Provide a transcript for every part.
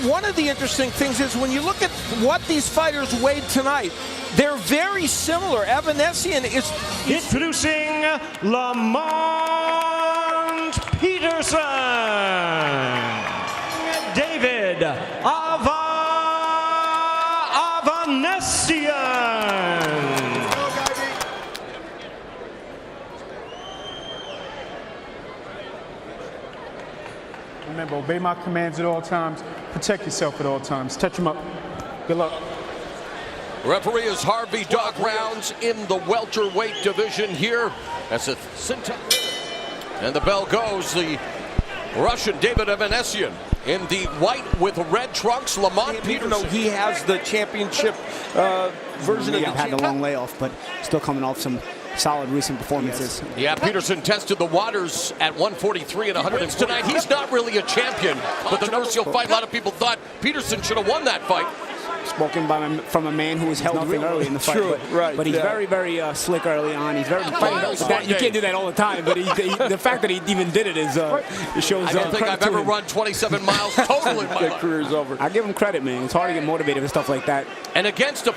one of the interesting things is when you look at what these fighters weighed tonight, they're very similar. Avanesyan is introducing Lamont Peterson, David Avanesyan. Remember, obey my commands at all times. Protect yourself at all times. Touch him up. Good luck. Referee is Harvey. Dog rounds in the welterweight division here. That's a and the bell goes. The Russian David Avanesyan in the white with red trunks. Lamont Peterson. Even though he has the championship version of the had the long layoff, but still coming off some solid recent performances. Yes. Yeah, Peterson tested the waters at 143 and 100 tonight. He's not really a champion, but the Nurse'll fight. A lot of people thought Peterson should have won that fight. Spoken from a man who was held nothing early in the fight. True, but he's very, very slick early on. He's very you can't do that all the time, but the fact that he even did it is it shows. I don't think I've ever run 27 miles total in my life. Career's over. I give him credit, man. It's hard to get motivated with stuff like that. And against a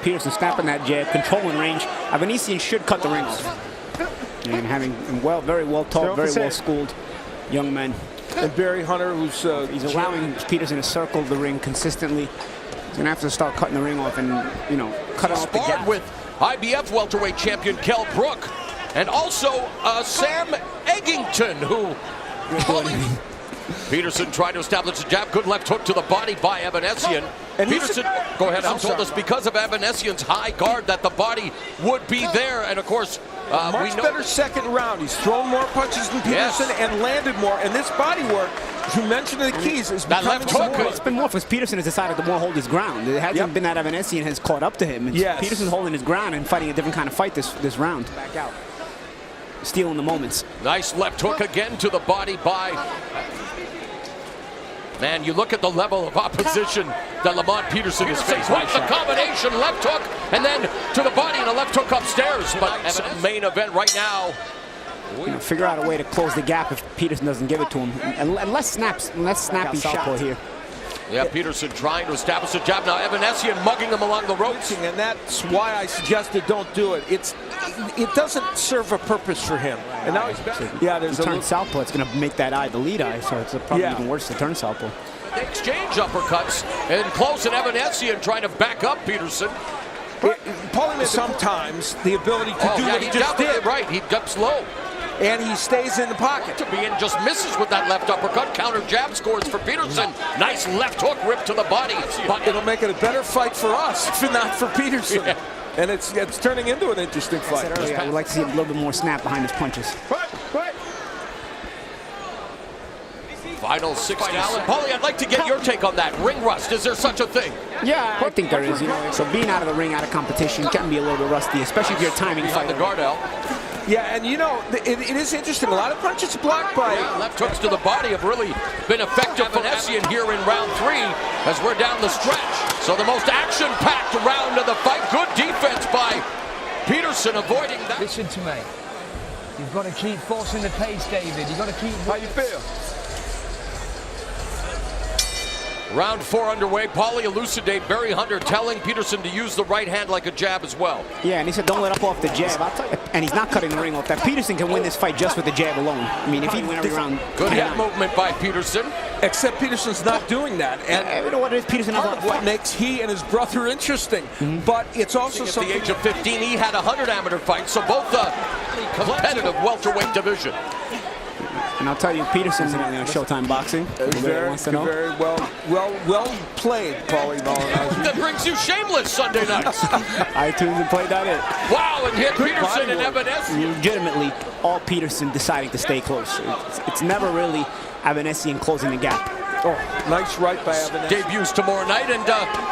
Peterson snapping that jab, controlling range. Avanesyan should cut the ring off. And having very well taught, very well schooled young men. And Barry Hunter, who's he's allowing Peterson to circle the ring consistently. He's gonna have to start cutting the ring off and cut off the gap. With IBF welterweight champion Kell Brook, and also Sam Eggington, who Peterson tried to establish a jab. Good left hook to the body by Avanesyan. And Peterson, go ahead, told us because of Avanesyan's high guard that the body would be there. And of course, much better second round. He's thrown more punches than Peterson and landed more. And this body work, as you mentioned in the keys, is that left hook. It's been more because Peterson has decided to more hold his ground. It hasn't been that Avanesyan has caught up to him. Peterson's holding his ground and fighting a different kind of fight this round. Back out. Stealing the moments. Nice left hook again to the body by... Man, you look at the level of opposition that Lamont Peterson is facing. Right, the combination left hook and then to the body and a left hook upstairs. But main event right now. Figure out a way to close the gap if Peterson doesn't give it to him. And less snappy shot here. Yeah, Peterson trying to establish a jab. Now Avanesyan mugging him along the ropes. And that's why I suggested don't do it. It doesn't serve a purpose for him. And now he's back. There's a turn southpaw. It's going to make that eye the lead eye, so it's probably even worse to turn southpaw. They exchange uppercuts and close, and Avanesyan trying to back up Peterson. Paulie sometimes the ability to do what he just did. Right, he ducks low. And he stays in the pocket. And just misses with that left uppercut. Counter jab scores for Peterson. Nice left hook rip to the body. But it'll make it a better fight for us, if not for Peterson. Yeah. And it's turning into an interesting fight. I said earlier, I would like to see a little bit more snap behind his punches. Final 6 down. Paulie, I'd like to get your take on that. Ring rust, is there such a thing? Yeah, I think there is. So being out of the ring, out of competition, can be a little bit rusty, especially if you're timing fighter. The guard out. Yeah, and it is interesting. A lot of punches blocked by left hooks to the body have really been effective for Avanesyan here in round 3 as we're down the stretch. So the most action-packed round of the fight. Good defense by Peterson, avoiding that. Listen to me. You've got to keep forcing the pace, David. You've got to keep... How you feel? Round 4 underway. Paulie elucidate. Barry Hunter telling Peterson to use the right hand like a jab as well. Yeah, and he said don't let up off the jab. I'll tell you. And he's not cutting the ring off. That Peterson can win this fight just with the jab alone. I mean, if he win every round. Good head movement by Peterson. Except Peterson's not doing that. And you know what it is, Peterson is what makes he and his brother interesting. But it's also something. At the age of 15, he had 100 amateur fights. So both the competitive welterweight division. And I'll tell you, Peterson's in Showtime Boxing. Very well played, Paulie. That brings you Shameless Sunday nights. iTunes and play.it. Wow, and hit Peterson and Avanesyan. Legitimately, all Peterson deciding to stay close. It's never really Avanesyan closing the gap. Oh, nice right by Avanesyan. Debuts tomorrow night, and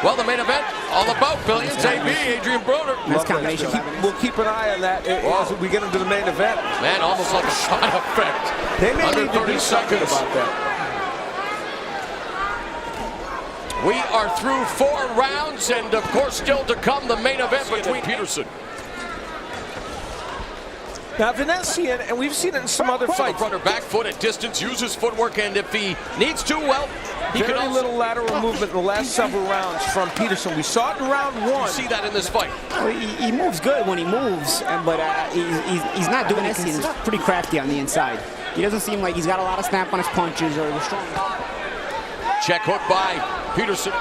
well, the main event, all about Billions. AB, Adrian Broner. Nice combination. We'll keep an eye on that as we get into the main event. Man, almost like a shot effect. They may Under need to 30 do seconds about that. We are through 4 rounds, and of course, still to come the main event between Peterson. Now, Avanesyan, and we've seen it in some other fights. Runner back foot at distance, uses footwork, and if he needs to, well, he very can little lateral movement in the last several rounds from Peterson. We saw it in round 1. You see that in this fight. Well, he moves good when he moves, but he's not doing anything. He's pretty crafty on the inside. He doesn't seem like he's got a lot of snap on his punches or the strong. Check hook by Peterson.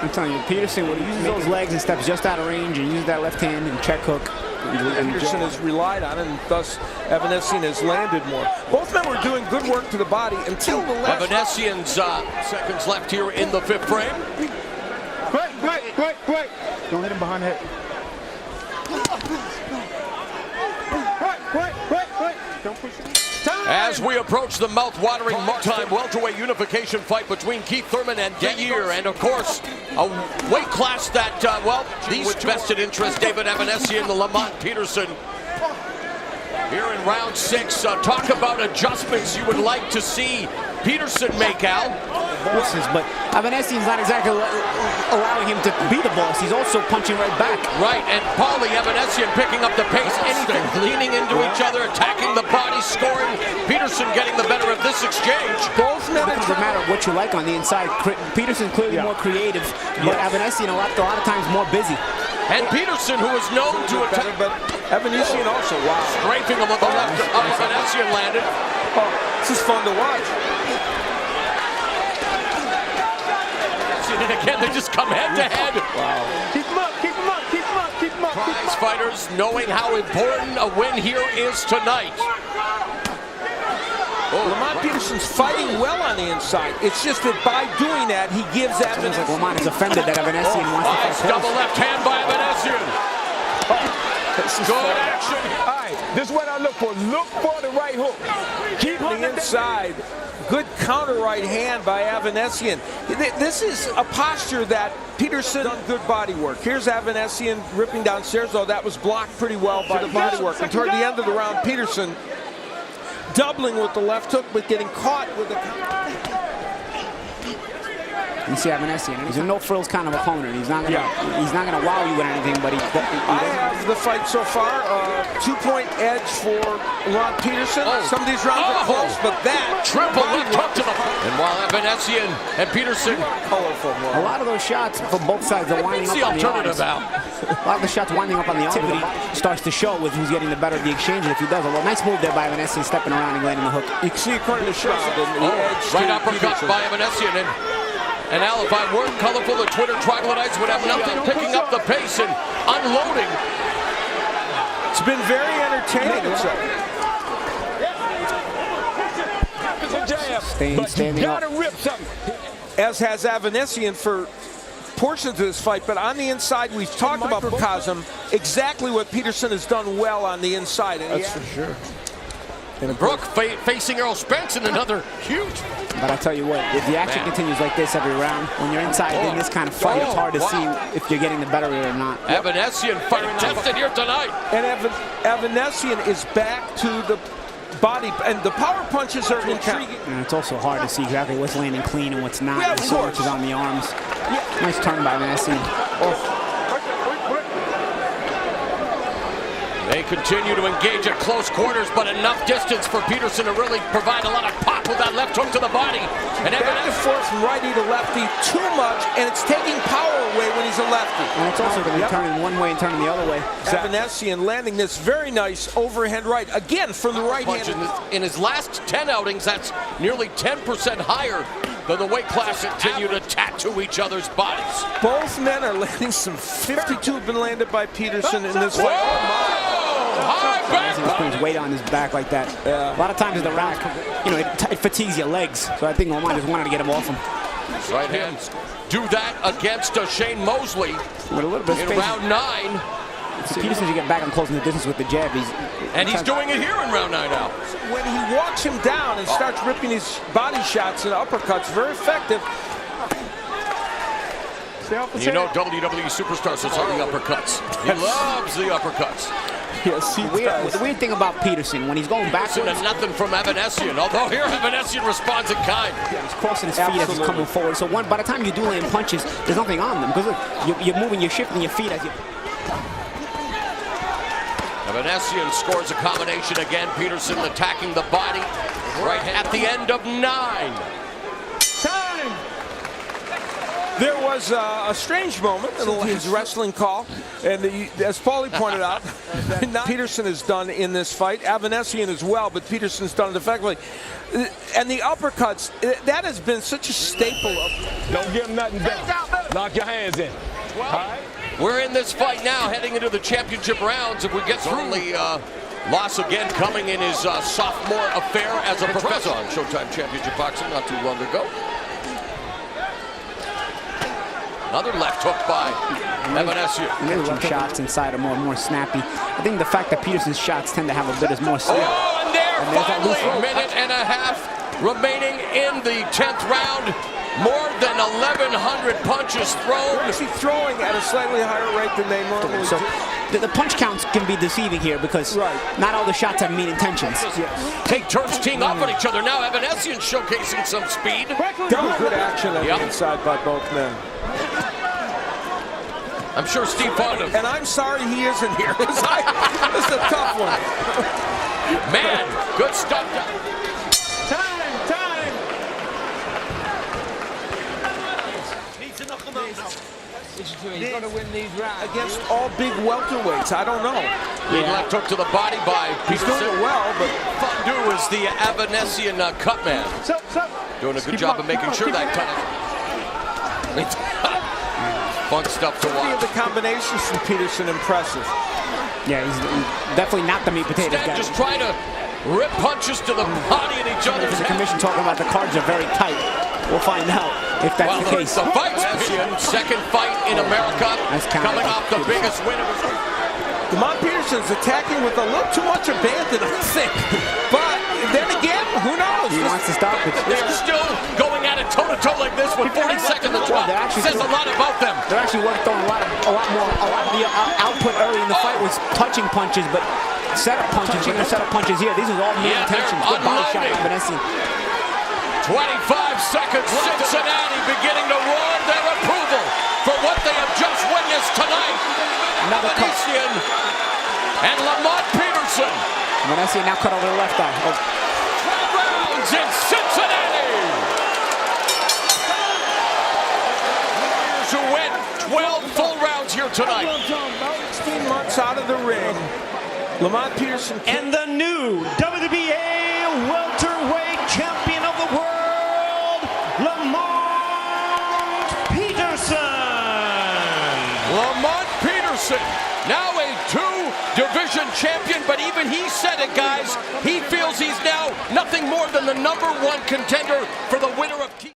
I'm telling you, Peterson, when he uses those legs and steps just out of range and uses that left hand and check hook, and Peterson has relied on it, and thus Avanesyan has landed more. Both men were doing good work to the body until the last. Avanesyan's seconds left here in the 5th frame. Quick. Don't hit him behind the head. Quick. Don't push him. As we approach the mouth-watering time welterweight unification fight between Keith Thurman and Yair, and of course, a weight class that, well, these vested interest, David Avanesyan and Lamont Peterson. Here in round 6, talk about adjustments you would like to see Peterson make, Al. Bosses, but Avanesyan's not exactly allowing him to be the boss. He's also punching right back. Right, and Paulie Avanesyan picking up the pace, anything, leaning into each other, attacking the body, scoring. Peterson getting the better of this exchange. Both men, it doesn't matter what you like on the inside. Peterson clearly more creative, but Avanesyan a lot of times more busy. And Peterson, who is known to attack, but Avanesyan also, wow. Strafing him with the left, Avanesyan landed. Oh, this is fun to watch. And again, they just come head to head. Wow. Keep him up. Prize fighters knowing how important a win here is tonight. Lamont Peterson's fighting well on the inside. It's just that by doing that, he gives Sounds like Lamont is offended that Avanesyan wants to fight. Double left hand by Avanesyan. Good action. All right, this is what I look for. Look for the right hook. Keep on the inside. Good counter right hand by Avanesyan. This is a posture that Peterson done good body work. Here's Avanesyan ripping downstairs, though that was blocked pretty well by the body work. And toward the end of the round, Peterson doubling with the left hook, but getting caught with the counter. You see Avanesyan, he's a no-frills kind of opponent. He's not gonna wow you with anything, but I have the fight so far, 2-point edge for Lamont Peterson. Some of these rounds are close, but that triple left hook to the and while Avanesyan and Peterson colorful. A lot of those shots from both sides are winding up on the arms. A lot of the shots winding up on the arms starts to show with who's getting the better of the exchange, and if he does, a nice move there by Avanesyan, stepping around and landing the hook. You can see according to the shot. Right uppercut by Avanesyan. And Al, if I weren't colorful, the Twitter troglodytes would have nothing picking up the pace and unloading. It's been very entertaining. Standing up. As has Avanesyan for portions of this fight, but on the inside, we've talked about microcosm, exactly what Peterson has done well on the inside. And that's for sure. And Brooke facing Errol Spence in another huge. But I tell you what, if the action continues like this every round, when you're inside in this kind of fight, it's hard to see if you're getting the better of it or not. Avanesyan fighting tested here tonight. And Avanesyan is back to the body, and the power punches are intriguing. And it's also hard to see exactly what's landing clean and what's not. Yeah, so much is on the arms. Yeah. Nice turn by Avanesyan. They continue to engage at close quarters, but enough distance for Peterson to really provide a lot of pop with that left hook to the body. And back and forth from righty to lefty too much, and it's taking power away when he's a lefty. And it's also going to be turning one way and turning the other way. Avanesyan landing this very nice overhand right, again from the right hand. In his last 10 outings, that's nearly 10% higher than the weight class continue to tattoo each other's bodies. Both men are landing some 52 have been landed by Peterson in this fight. Oh my. He puts weight on his back like that. A lot of times in the round, it fatigues your legs. So I think Lamont just wanted to get him off him. Right hands do that against Shane Mosley with a little bit of in space. round 9. So Peterson should get back and closing the distance with the jab. He's doing it here in round 9 now. When he walks him down and starts ripping his body shots and uppercuts, very effective. You know WWE superstars are the uppercuts. He loves the uppercuts. Yes, the weird thing about Peterson, when he's going backwards, and nothing from Avanesyan. Although here Avanesyan responds in kind. He's crossing his feet as he's coming forward. So by the time you do land punches, there's nothing on them because look, you're moving, you're shifting your feet as you. Avanesyan scores a combination again. Peterson attacking the body right at the end of 9. Time! There was a strange moment in his wrestling call, and as Paulie pointed out, Peterson has done in this fight, Avanesyan as well, but Peterson's done it effectively. And the uppercuts, that has been such a staple of... Don't give him nothing down. Lock your hands in. All right? We're in this fight now, heading into the championship rounds. If we get through, only loss again coming in his sophomore affair as a professor on Showtime Championship Boxing not too long ago. Another left hook by Avanesyan. Shots inside are more snappy. I think the fact that Peterson's shots tend to have a bit of more snap. Oh, and finally, a minute and a half remaining in the 10th round. More than 1,100 punches thrown. They're actually throwing at a slightly higher rate than they normally do. The punch counts can be deceiving here because not all the shots have mean intentions. Take turns teeing off on each other. Now Avanesyan showcasing some speed. Good action on the inside by both men. I'm sure Steve Fonda. And I'm sorry he isn't here. This is a tough one. Man, good stuff. Time! He's got to win these rounds. Against all big welterweights, I don't know. Big left hook to the body by Peterson. He's doing it well, but Fondu is the Avanesyan cut man. Doing a good job of making sure that cut. Fun stuff to watch. The combinations from Peterson impressive. Yeah, he's definitely not the meat potatoes guy. Just trying to rip punches to the body and each other. There's a commission talking about the cards are very tight. We'll find out if that's the case. The fight's second fight in America, coming off the biggest win of his life. Lamont Peterson's attacking with a little too much abandon, I think. But then again, who knows? He wants to stop it. They're still going at it toe-to-toe like this with 40 seconds to drop. Says a lot about them. They're actually throwing a lot of the output early in the fight was touching punches, but setup punches. You're going to set up punches here. These are all main intentions. Good body shot, Avanesyan. 25 seconds. Cincinnati beginning to roar their approval for what they have just witnessed tonight. Avanesyan and Lamont Peterson. Avanesyan now cut over the left eye. 12 rounds in Cincinnati. Warriors who went 12 full rounds here tonight. 16 months out of the ring. Lamont Peterson and the new WBA welterweight champion of the world, Lamont Peterson. Lamont Peterson, now a 2-division champion, but even he said it, guys. He feels he's now nothing more than the #1 contender for the winner of